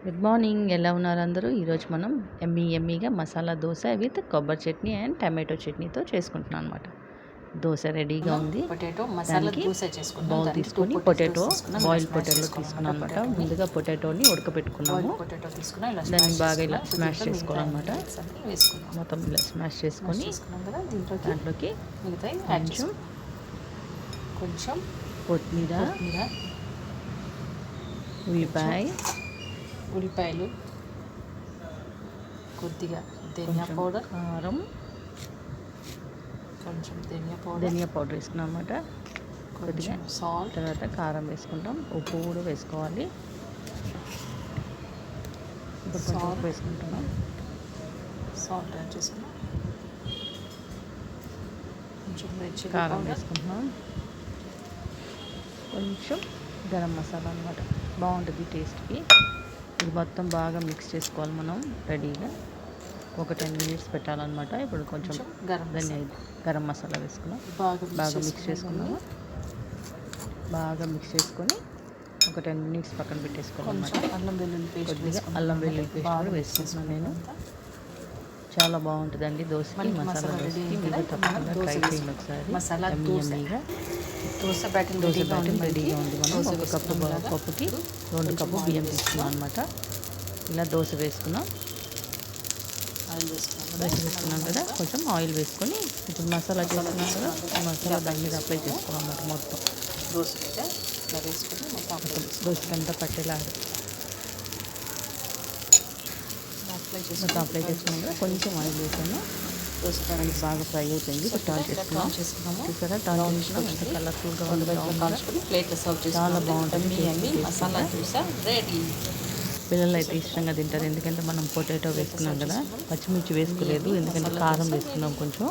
Good morning, ఎలా ఉన్నారు అందరూ? ఈరోజు మనం ఎమ్మీగా మసాలా దోశ విత్ కొబ్బరి చట్నీ అండ్ టమాటో చట్నీతో చేసుకుంటున్నాం అనమాట. దోశ రెడీగా ఉంది. పొటాటో మసాలా దోశ చేసుకుంటాం. బౌల్ తీసుకొని పొటాటో బాయిల్ పొటాటో తీసుకున్నాం అనమాట. ముందుగా పొటాటోని ఉడకబెట్టుకున్నాము. దాన్ని బాగా ఇలా స్మాష్ చేసుకోవాలన్నమాట. మొత్తం ఇలా స్మాష్ చేసుకొని దాంట్లోకి కొంచెం కొత్తిమీర, ఉల్లిపాయలు, కొద్దిగా ధనియా పౌడర్, కారం, కొంచెం ధనియా పౌడర్ వేసుకున్నాం అన్నమాట. కొద్దిగా సాల్ట్, తర్వాత కారం వేసుకుంటాం. ఉప్పు కూడా వేసుకోవాలి. ఇప్పుడు కొంచెం ఉప్పు వేసుకుంటున్నాం. సాల్ట్ యాడ్ చేసుకున్నాం. కొంచెం కారం వేసుకుంటున్నాం. కొంచెం గరం మసాలా అన్నమాట, బాగుంటుంది టేస్ట్కి. ఇది మొత్తం బాగా మిక్స్ చేసుకోవాలి మనం. రెడీగా ఒక 10 minutes పెట్టాలన్నమాట. ఇప్పుడు కొంచెం గరం మసాలా వేసుకున్నాం. బాగా మిక్స్ చేసుకున్నాము. బాగా మిక్స్ చేసుకొని ఒక 10 minutes పక్కన పెట్టేసుకోవాలన్నమాట. కొద్దిగా అల్లం వెల్లుల్లి పేస్ట్ కూడా వేసుకుంటున్నాను నేను. చాలా బాగుంటుందండి దోశకి, మసాలా దోశకి. మీరు తప్పకుండా ట్రై చేయండి ఒకసారి. ఎమ్మీగా దోశ బ్యాటర్ రెడీగా ఉంది. మనం ఒక కప్పు పప్పుకి 2 కప్పు బియ్యం తీసుకున్నాం అనమాట. ఇలా దోశ వేసుకున్నాం. దోశ వేసుకున్నాం కదా, కొంచెం ఆయిల్ వేసుకొని ఇప్పుడు మసాలా చేసుకున్నాం కదా, మసాలా దాని మీద అప్లై చేసుకోవాలి అన్నమాట. మొత్తం దోశకంతా పట్టేలా మొత్తం అప్లై చేసుకున్నాం కదా. కొంచెం ఆయిల్ వేసాను. దోశ బాగా ఫ్రై అయిపోయింది. టర్న్ చేసుకున్నాం. చూసారా, టర్న్ చేసుకున్నాం. ఎంత కలర్ఫుల్గా ఉంది. చాలా బాగుంటుంది. మసాలా దోశ రెడీ. పిల్లలు అయితే ఇష్టంగా తింటారు, ఎందుకంటే మనం పొటాటో వేసుకున్నాం కదా. పచ్చిమిర్చి వేసుకోలేదు, ఎందుకంటే కారం వేసుకున్నాం. కొంచెం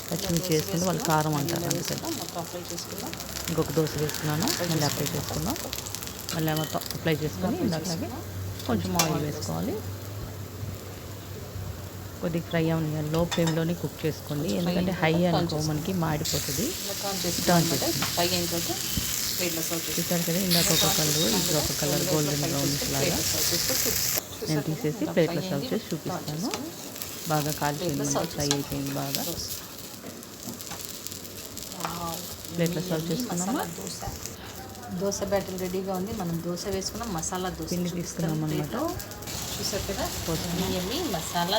పచ్చిమిర్చి వేసుకుంటే వాళ్ళు కారం అంటారు, అందుకని. ఇంకొక దోశ వేసుకున్నాను. మళ్ళీ అప్లై చేసుకున్నాం. మళ్ళీ మొత్తం అప్లై చేసుకొని ఇందాకలాగే కొంచెం ఆయిల్ వేసుకోవాలి. కొద్దిగా ఫ్రై అవ్వనియాలి. లో ఫ్లేమ్లోనే కుక్ చేసుకోండి, ఎందుకంటే హై అనుకో మనకి మాడిపోతుంది. టర్న్ చేసి చూసారు కదా, ఇందాక ఒక కలర్, ఇప్పుడు ఒక కలర్ గోల్డెన్ బ్రౌనిష్ లాగా. నేను తీసేసి ప్లేట్లో సర్వ్ చేసి చూపిస్తాను. బాగా కాల్చేయండి, ఫ్రై అయిపోయింది బాగా. ప్లేట్లో సర్వ్ చేసుకున్నామా. దోశ బ్యాటర్ రెడీగా ఉంది. మనం దోశ వేసుకున్నాం. మసాలా దోశ పిండి తీసుకున్నాం అన్నమాట. చూసారు కదా, మసాలా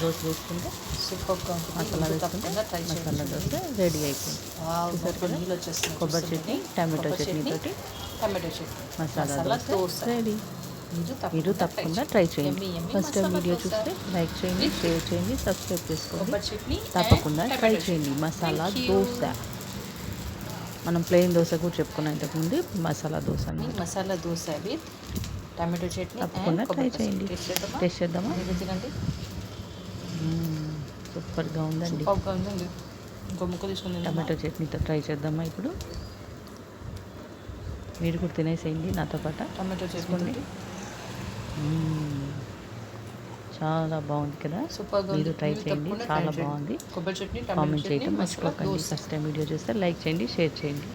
దోశ వేసుకుంటే సూపర్గా మసాలా వేసుకుంటే మసాలా దోశ రెడీ అయిపోయింది. చూసారు కదా, కొబ్బరి చట్నీ, టమాటో చట్నీ తోటి మసాలా దోశ రెడీ. మీరు తప్పకుండా ట్రై చేయండి. ఫస్ట్ టైం వీడియో చూస్తే లైక్ చేయండి, షేర్ చేయండి, సబ్స్క్రైబ్ చేసుకోండి. తప్పకుండా ట్రై చేయండి. మసాలా దోశ మనం ప్లెయిన్ దోశ కూడా చెప్పుకున్నాం ఇంతకుముందు. మసాలా దోశ అన్నమాట. మసాలా దోశ విత్ టమాటో చట్నీ తప్పకుండా ట్రై చేయండి. టేస్ట్ చేద్దామా? తినండి. సూపర్గా ఉందండి. ఇంకో ముక్క తీసుకుని టమాటో చట్నీతో ట్రై చేద్దామా? ఇప్పుడు మీరు కూడా తినేసేయండి నాతో పాటు. టమాటో చేసుకోండి. చాలా బాగుంది కదా, మీరు ట్రై చేయండి. చాలా బాగుంది. కొబ్బరి చట్నీ, కామెంట్ చేయడం మర్చిపోకండి. ఫస్ట్ టైం వీడియో చూస్తే లైక్ చేయండి, షేర్ చేయండి.